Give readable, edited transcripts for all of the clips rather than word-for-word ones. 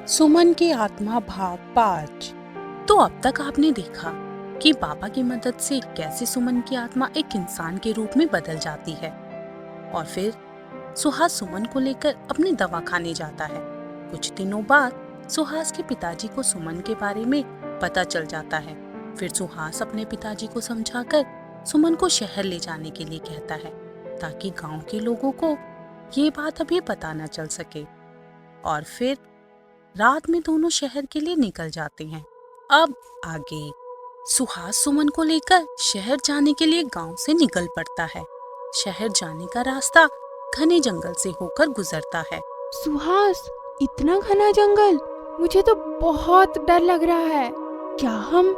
सुमन की आत्मा भाग 5। तो अब तक आपने देखा कि बाबा की मदद से कैसे सुमन की आत्मा एक इंसान के रूप में बदल जाती है और फिर सुहास सुमन को लेकर अपने दवाखाने जाता है। कुछ दिनों बाद सुहास के पिताजी को सुमन के बारे में पता चल जाता है। फिर सुहास अपने पिताजी को समझाकर सुमन को शहर ले जाने के लिए कहता है ताकि गांव के लोगों को ये बात अभी पता न चल सके। और फिर रात में दोनों शहर के लिए निकल जाते हैं। अब आगे सुहास सुमन को लेकर शहर जाने के लिए गांव से निकल पड़ता है। शहर जाने का रास्ता घने जंगल से होकर गुजरता है। सुहास, इतना घना जंगल, मुझे तो बहुत डर लग रहा है। क्या हम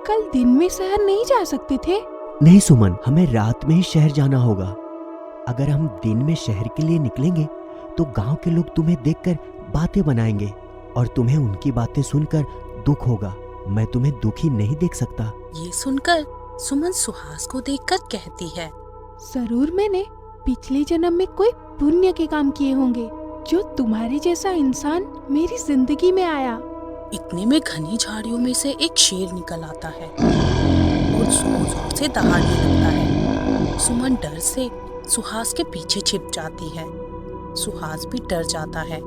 कल दिन में शहर नहीं जा सकते थे? नहीं सुमन, हमें रात में ही शहर जाना होगा। अगर हम दिन में शहर के लिए निकलेंगे तो गांव के लोग तुम्हें देखकर बातें बनाएंगे और तुम्हें उनकी बातें सुनकर दुख होगा। मैं तुम्हें दुखी नहीं देख सकता। ये सुनकर सुमन सुहास को देखकर कहती है, जरूर मैंने पिछले जन्म में कोई पुण्य के काम किए होंगे जो तुम्हारे जैसा इंसान मेरी जिंदगी में आया। इतने में घनी झाड़ियों में से एक शेर निकल आता है और जोर जोर से दहाड़ने लगता है। सुमन डर से सुहास के पीछे छिप जाती है। सुहास भी डर जाता है,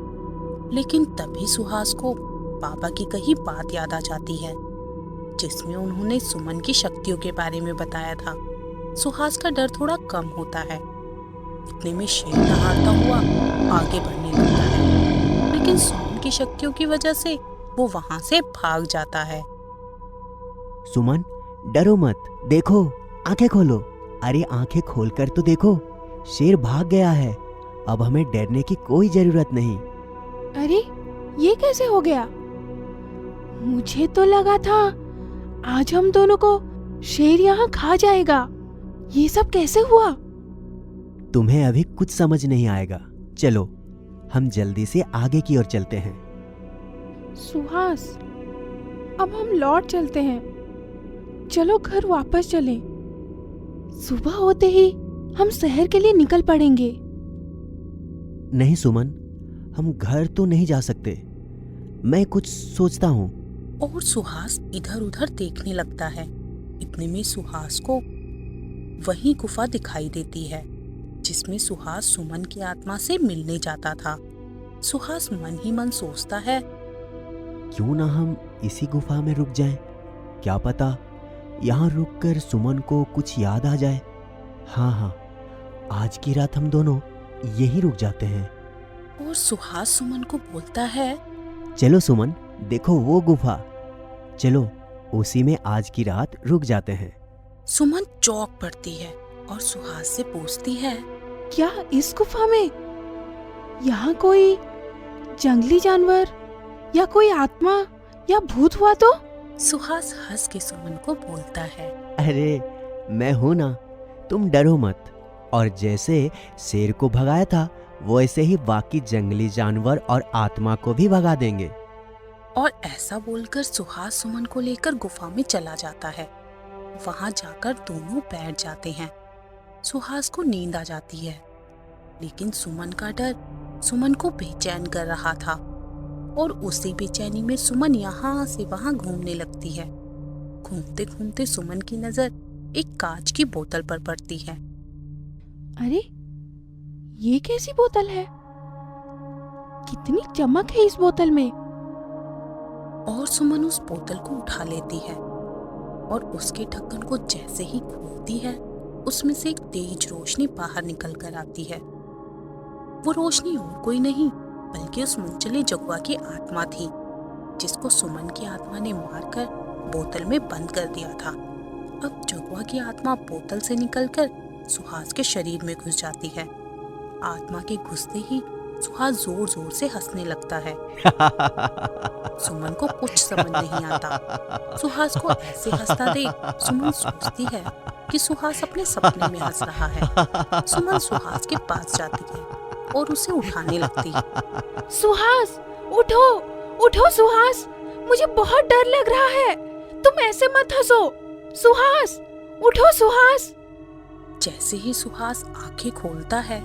लेकिन तभी सुहास को बाबा की कही बात याद आ जाती है जिसमें उन्होंने सुमन की शक्तियों के बारे में बताया था। सुहास का डर थोड़ा कम होता है। इतने में शेर दहाड़ता हुआ आगे बढ़ने लगता है, लेकिन सुमन की शक्तियों की वजह से वो वहां से भाग जाता है। सुमन, डरो मत, देखो, आंखें खोलो। अरे आंखें खोलकर तो देखो, शेर भाग गया है। अब हमें डरने की कोई जरूरत नहीं। अरे ये कैसे हो गया? मुझे तो लगा था आज हम दोनों को शेर यहाँ खा जाएगा। ये सब कैसे हुआ? तुम्हें अभी कुछ समझ नहीं आएगा। चलो हम जल्दी से आगे की ओर चलते हैं। सुहास, अब हम लौट चलते हैं। चलो घर वापस चलें। सुबह होते ही हम शहर के लिए निकल पड़ेंगे। नहीं सुमन, हम घर तो नहीं जा सकते। मैं कुछ सोचता हूँ। और सुहास इधर उधर देखने लगता है। इतने में सुहास को वही गुफा दिखाई देती है जिसमें सुहास सुमन की आत्मा से मिलने जाता था। सुहास मन ही मन सोचता है, क्यों ना हम इसी गुफा में रुक जाएं? क्या पता यहाँ रुककर सुमन को कुछ याद आ जाए। हाँ, आज की रात हम दोनों यहीं रुक जाते हैं। और सुहास सुमन को बोलता है, चलो सुमन, देखो वो गुफा। चलो उसी में आज की रात रुक जाते हैं। सुमन चौंक पड़ती है और सुहास से पूछती है, क्या इस गुफा में यहाँ कोई जंगली जानवर या कोई आत्मा या भूत हुआ तो? सुहास हंस के सुमन को बोलता है, अरे मैं हूं ना, तुम डरो मत। और जैसे शेर को भगाया था वैसे ही बाकी जंगली जानवर और आत्मा को भी भगा देंगे। और ऐसा बोलकर सुहास सुमन को लेकर गुफा में चला जाता है। वहां जाकर दोनों बैठ जाते हैं। सुहास को नींद आ जाती है, लेकिन सुमन का डर सुमन को बेचैन कर रहा था और उसी बेचैनी में सुमन यहाँ से वहां घूमने लगती है। घूमते घूमते सुमन की नजर एक कांच की बोतल पर पड़ती है। अरे ये कैसी बोतल है? कितनी चमक है इस बोतल में। और सुमन उस बोतल को उठा लेती है और उसके ढक्कन को जैसे ही खोलती है उसमें से एक तेज रोशनी बाहर निकल कर आती है। वो रोशनी और कोई नहीं बल्कि उस मुंचले जगुआ की आत्मा थी जिसको सुमन की आत्मा ने मारकर बोतल में बंद कर दिया था। अब जगुआ की आत्मा बोतल से निकलकर सुहास के शरीर में घुस जाती है। आत्मा के घुसते ही सुहास जोर जोर से हंसने लगता है। सुमन को कुछ समझ नहीं आता। सुहास को ऐसे हंसता देख सुमन सोचती है कि सुहास अपने सपने में हंस रहा है। सुमन सुहास के पास जाती है और उसे उठाने लगती है। सुहास, उठो उठो सुहास, मुझे बहुत डर लग रहा है। तुम ऐसे मत हंसो। सुहास, उठो सुहास। जैसे ही सुहास आंखें खोलता है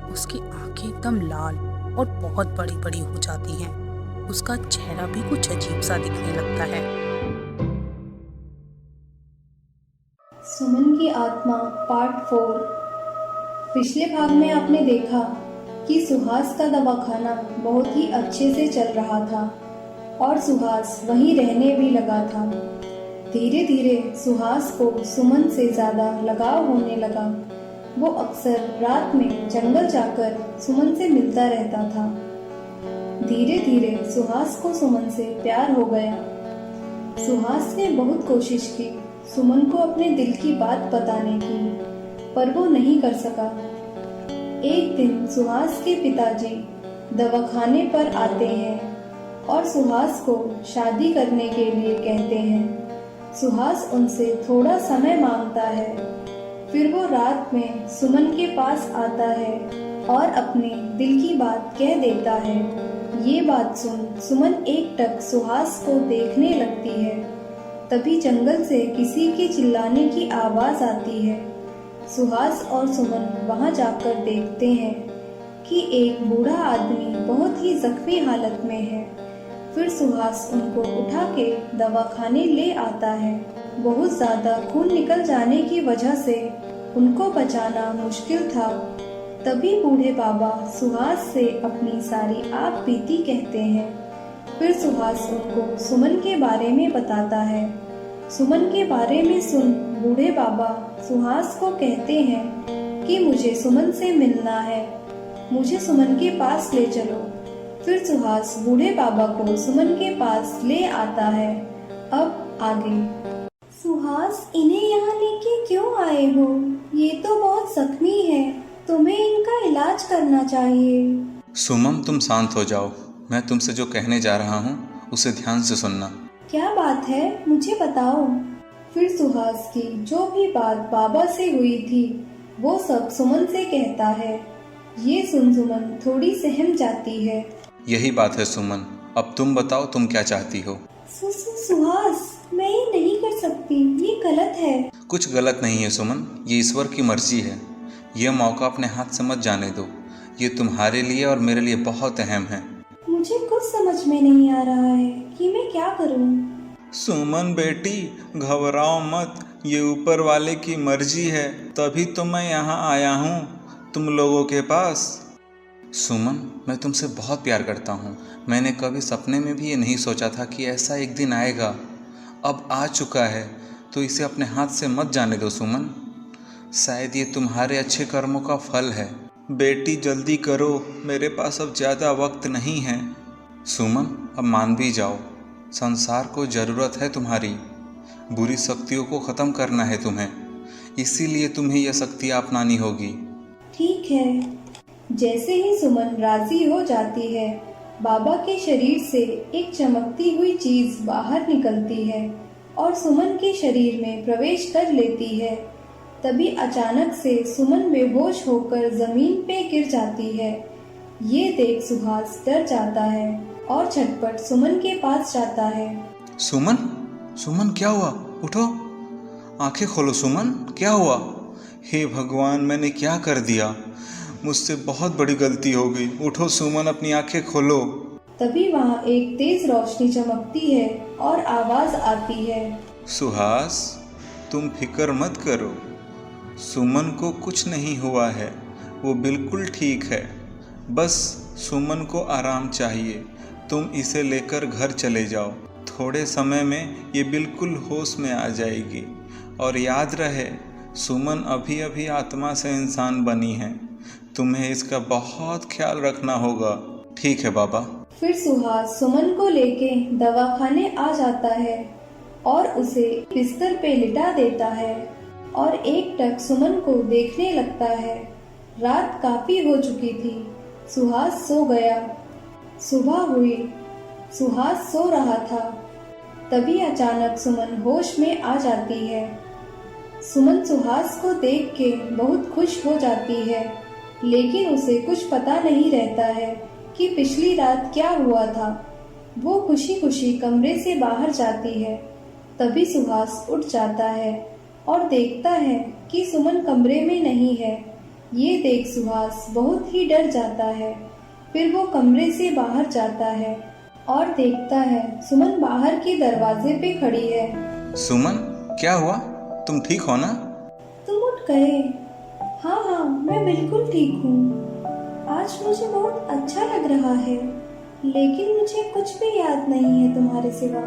उसकी आंखें एकदम लाल और बहुत बड़ी बड़ी हो जाती हैं। उसका चेहरा भी कुछ अजीब सा दिखने लगता है। सुमन की आत्मा पार्ट 4। पिछले भाग में आपने देखा कि सुहास का दवाखाना बहुत ही अच्छे से चल रहा था और सुहास वहीं रहने भी लगा था। धीरे धीरे सुहास को सुमन से ज़्यादा लगाव होने लगा। वो अक्सर रात में जंगल जाकर सुमन से मिलता रहता था। धीरे धीरे सुहास को सुमन से प्यार हो गया। सुहास ने बहुत कोशिश की सुमन को अपने दिल की बात बताने की, पर वो नहीं कर सका। एक दिन सुहास के पिताजी दवाखाने पर आते हैं और सुहास को शादी करने के लिए कहते हैं। सुहास उनसे थोड़ा समय मांगता है, फिर वो रात में सुमन के पास आता है और अपने दिल की बात कह देता है। ये बात सुन सुमन एकटक सुहास को देखने लगती है। तभी जंगल से किसी के चिल्लाने की आवाज आती है। सुहास और सुमन वहां जाकर देखते हैं कि एक बूढ़ा आदमी बहुत ही जख्मी हालत में है। फिर सुहास उनको उठा के दवाखाने ले आता है। बहुत ज्यादा खून निकल जाने की वजह से उनको बचाना मुश्किल था। तभी बूढ़े बाबा सुहास से अपनी सारी आप बीती कहते हैं। फिर सुहास उनको सुमन के बारे में बताता है। सुमन के बारे में सुन बूढ़े बाबा सुहास को कहते हैं कि मुझे सुमन से मिलना है, मुझे सुमन के पास ले चलो। फिर सुहास बूढ़े बाबा को सुमन के पास ले आता है। अब आगे। सुहास, इन्हें यहाँ लेके क्यों आए हो? ये तो बहुत जख्मी है, तुम्हें इनका इलाज करना चाहिए। सुमन, तुम शांत हो जाओ। मैं तुमसे जो कहने जा रहा हूँ उसे ध्यान से सुनना। क्या बात है, मुझे बताओ। फिर सुहास की जो भी बात बाबा से हुई थी वो सब सुमन से कहता है। ये सुन सुमन थोड़ी सहम जाती है। यही बात है सुमन, अब तुम बताओ तुम क्या चाहती हो। सुहास, मैं ये नहीं कर सकती, ये गलत है। कुछ गलत नहीं है सुमन, ये ईश्वर की मर्जी है। यह मौका अपने हाथ से मत जाने दो। ये तुम्हारे लिए और मेरे लिए बहुत अहम है। मुझे कुछ समझ में नहीं आ रहा है कि मैं क्या करूं। सुमन बेटी, घबराओ मत, ये ऊपर वाले की मर्जी है, तभी तो मैं यहाँ आया हूँ तुम लोगों के पास। सुमन, मैं तुमसे बहुत प्यार करता हूँ। मैंने कभी सपने में भी ये नहीं सोचा था कि ऐसा एक दिन आएगा। अब आ चुका है तो इसे अपने हाथ से मत जाने दो सुमन। शायद ये तुम्हारे अच्छे कर्मों का फल है। बेटी जल्दी करो, मेरे पास अब ज़्यादा वक्त नहीं है। सुमन, अब मान भी जाओ, संसार को ज़रूरत है तुम्हारी। बुरी शक्तियों को ख़त्म करना है तुम्हें, इसीलिए तुम्हें यह शक्तियाँ अपनानी होगी। ठीक है। जैसे ही सुमन राजी हो जाती है, बाबा के शरीर से एक चमकती हुई चीज बाहर निकलती है और सुमन के शरीर में प्रवेश कर लेती है। तभी अचानक से सुमन बेहोश होकर जमीन पे गिर जाती है। ये देख सुहास डर जाता है और झटपट सुमन के पास जाता है। सुमन, सुमन क्या हुआ? उठो, आंखें खोलो सुमन, क्या हुआ? हे भगवान, मैंने क्या कर दिया? मुझसे बहुत बड़ी गलती हो गई। उठो सुमन, अपनी आंखें खोलो। तभी वहाँ एक तेज रोशनी चमकती है और आवाज आती है। सुहास, तुम फिक्र मत करो, सुमन को कुछ नहीं हुआ है, वो बिल्कुल ठीक है। बस सुमन को आराम चाहिए। तुम इसे लेकर घर चले जाओ, थोड़े समय में ये बिल्कुल होश में आ जाएगी। और याद रहे, सुमन अभी अभी आत्मा से इंसान बनी है, तुम्हें इसका बहुत ख्याल रखना होगा। ठीक है बाबा। फिर सुहास सुमन को लेके दवाखाने आ जाता है और उसे बिस्तर पे लिटा देता है और एकटक सुमन को देखने लगता है। रात काफी हो चुकी थी। सुहास सो गया। सुबह हुई। सुहास सो रहा था। तभी अचानक सुमन होश में आ जाती है। सुमन सुहास को देख के बहुत खुश हो जाती है, लेकिन उसे कुछ पता नहीं रहता है कि पिछली रात क्या हुआ था। वो खुशी खुशी कमरे से बाहर जाती है। तभी सुहास उठ जाता है और देखता है कि सुमन कमरे में नहीं है। ये देख सुहास बहुत ही डर जाता है। फिर वो कमरे से बाहर जाता है और देखता है सुमन बाहर के दरवाजे पे खड़ी है। सुमन, क्या हुआ? तुम ठीक हो ना? तुम उठ गए? हाँ हाँ, मैं बिल्कुल ठीक हूँ। आज मुझे बहुत अच्छा लग रहा है, लेकिन मुझे कुछ भी याद नहीं है तुम्हारे सिवा।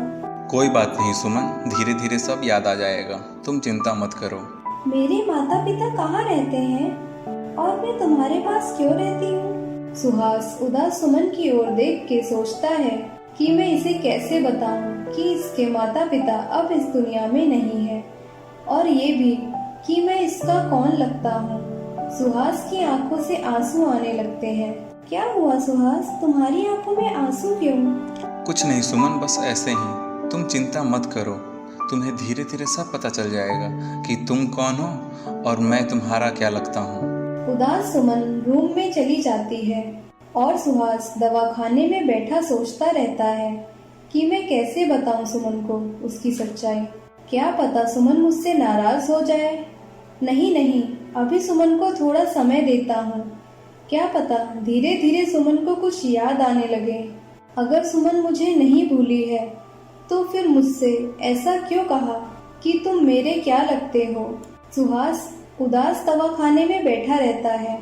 कोई बात नहीं सुमन, धीरे धीरे सब याद आ जाएगा, तुम चिंता मत करो। मेरे माता पिता कहाँ रहते हैं और मैं तुम्हारे पास क्यों रहती हूँ? सुहास उदास सुमन की ओर देख के सोचता है कि मैं इसे कैसे बताऊं कि इसके माता पिता अब इस दुनिया में नहीं है, और ये भी कि मैं इसका कौन लगता हूँ। सुहास की आंखों से आंसू आने लगते हैं। क्या हुआ सुहास, तुम्हारी आंखों में आंसू क्यों? कुछ नहीं सुमन, बस ऐसे ही। तुम चिंता मत करो, तुम्हें धीरे धीरे सब पता चल जाएगा कि तुम कौन हो और मैं तुम्हारा क्या लगता हूँ। उदास सुमन रूम में चली जाती है और सुहास दवाखाने में बैठा सोचता रहता है कि मैं कैसे बताऊं सुमन को उसकी सच्चाई। क्या पता सुमन मुझसे नाराज हो जाए। नहीं, अभी सुमन को थोड़ा समय देता हूँ। क्या पता धीरे धीरे सुमन को कुछ याद आने लगे। अगर सुमन मुझे नहीं भूली है तो फिर मुझसे ऐसा क्यों कहा कि तुम मेरे क्या लगते हो। सुहास उदास दवाखाने में बैठा रहता है।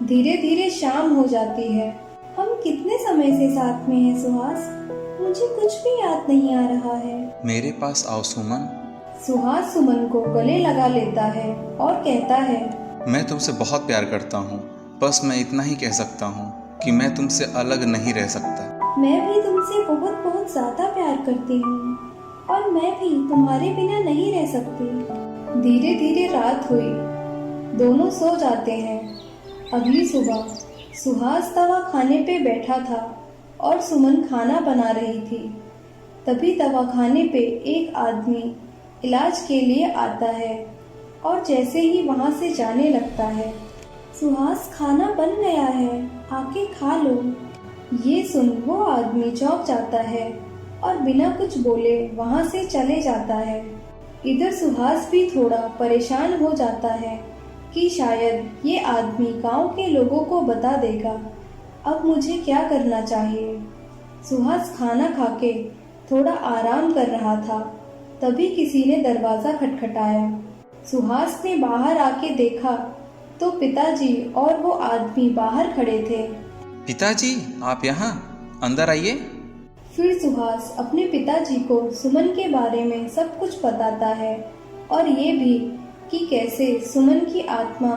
धीरे धीरे शाम हो जाती है। हम कितने समय से साथ में हैं सुहास? मुझे कुछ भी याद नहीं आ रहा है। मेरे पास आओ सुमन। सुहास सुमन को गले लगा लेता है और कहता है, मैं तुमसे बहुत प्यार करता हूँ, बस मैं इतना ही कह सकता हूँ कि मैं तुमसे अलग नहीं रह सकता। मैं भी तुमसे बहुत बहुत ज्यादा प्यार करती हूँ और मैं भी तुम्हारे बिना नहीं रह सकती। धीरे धीरे रात हुई, दोनों सो जाते हैं। अगली सुबह सुहास दवाखाने पे बैठा था और सुमन खाना बना रही थी। तभी दवाखाने पे एक आदमी इलाज के लिए आता है और जैसे ही वहाँ से जाने लगता है, सुहास खाना बन गया है, आके खा लो। ये सुन वो आदमी चौंक जाता है और बिना कुछ बोले वहाँ से चले जाता है। इधर सुहास भी थोड़ा परेशान हो जाता है कि शायद ये आदमी गांव के लोगों को बता देगा। अब मुझे क्या करना चाहिए। सुहास खाना खाके थोड़ा आराम कर रहा था, तभी किसी ने दरवाजा खटखटाया। सुहास ने बाहर आके देखा तो पिताजी और वो आदमी बाहर खड़े थे। पिताजी, आप यहाँ, अंदर आइए। फिर सुहास अपने पिताजी को सुमन के बारे में सब कुछ बताता है और ये भी कि कैसे सुमन की आत्मा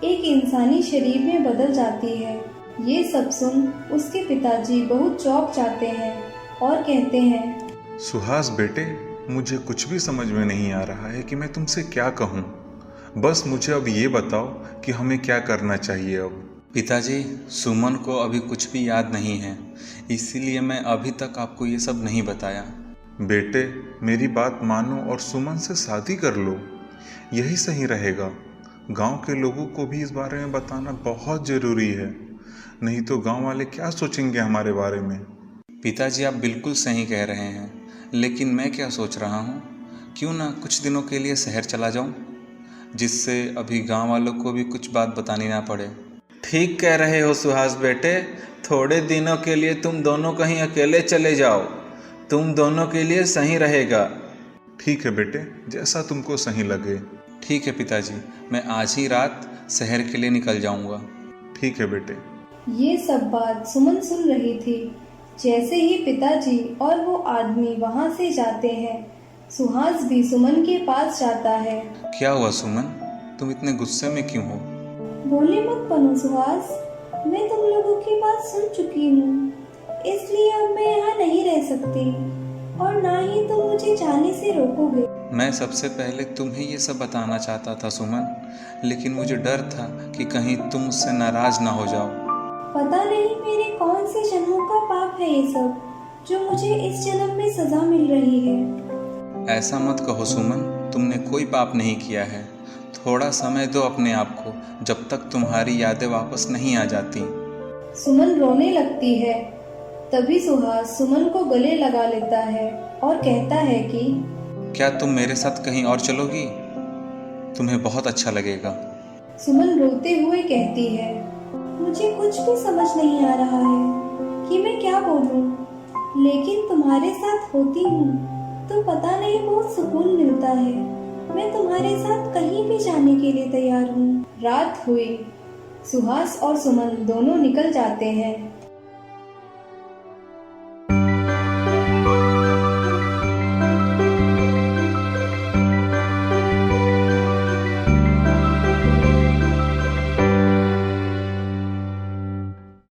एक इंसानी शरीर में बदल जाती है। ये सब सुन उसके पिताजी बहुत चौंक जाते हैं और कहते हैं, सुहास बेटे, मुझे कुछ भी समझ में नहीं आ रहा है कि मैं तुमसे क्या कहूँ। बस मुझे अब ये बताओ कि हमें क्या करना चाहिए अब। पिताजी, सुमन को अभी कुछ भी याद नहीं है, इसीलिए मैं अभी तक आपको ये सब नहीं बताया। बेटे, मेरी बात मानो और सुमन से शादी कर लो, यही सही रहेगा। गांव के लोगों को भी इस बारे में बताना बहुत ज़रूरी है, नहीं तो गांव वाले क्या सोचेंगे हमारे बारे में। पिताजी, आप बिल्कुल सही कह रहे हैं, लेकिन मैं क्या सोच रहा हूँ, क्यों ना कुछ दिनों के लिए शहर चला जाऊँ, जिससे अभी गांव वालों को भी कुछ बात बतानी ना पड़े। ठीक कह रहे हो सुहास बेटे, थोड़े दिनों के लिए तुम दोनों कहीं अकेले चले जाओ, तुम दोनों के लिए सही रहेगा। ठीक है बेटे, जैसा तुमको सही लगे। ठीक है पिताजी, मैं आज ही रात शहर के लिए निकल जाऊंगा। ठीक है बेटे। ये सब बात सुमन सुन रही थी। जैसे ही पिताजी और वो आदमी वहाँ से जाते हैं, सुहास भी सुमन के पास जाता है। क्या हुआ सुमन, तुम इतने गुस्से में क्यों हो? बोले मत बनो सुहास, मैं तुम लोगों की बात सुन चुकी हूँ, इसलिए अब मैं यहाँ नहीं रह सकती और ना ही तुम मुझे जाने से रोकोगे। मैं सबसे पहले तुम्हें ये सब बताना चाहता था सुमन, लेकिन मुझे डर था कि कहीं तुम मुझसे नाराज ना हो जाओ। पता नहीं मेरे कौन से जन्मों का पाप है ये सब, जो मुझे इस जन्म में सजा मिल रही है। ऐसा मत कहो सुमन, तुमने कोई पाप नहीं किया है। थोड़ा समय दो अपने आप को, जब तक तुम्हारी यादें वापस नहीं आ जाती। सुमन रोने लगती है। तभी सुहास सुमन को गले लगा लेता है और कहता है कि क्या तुम मेरे साथ कहीं और चलोगी? तुम्हें बहुत अच्छा लगेगा। सुमन रोते हुए कहती है, मुझे कुछ भी समझ नहीं आ रहा है कि मैं क्या बोलूं। लेकिन तुम्हारे साथ होती हूँ तो पता नहीं बहुत सुकून मिलता है। मैं तुम्हारे साथ कहीं भी जाने के लिए तैयार हूँ। रात हुई। सुहास और सुमन दोनों निकल जाते हैं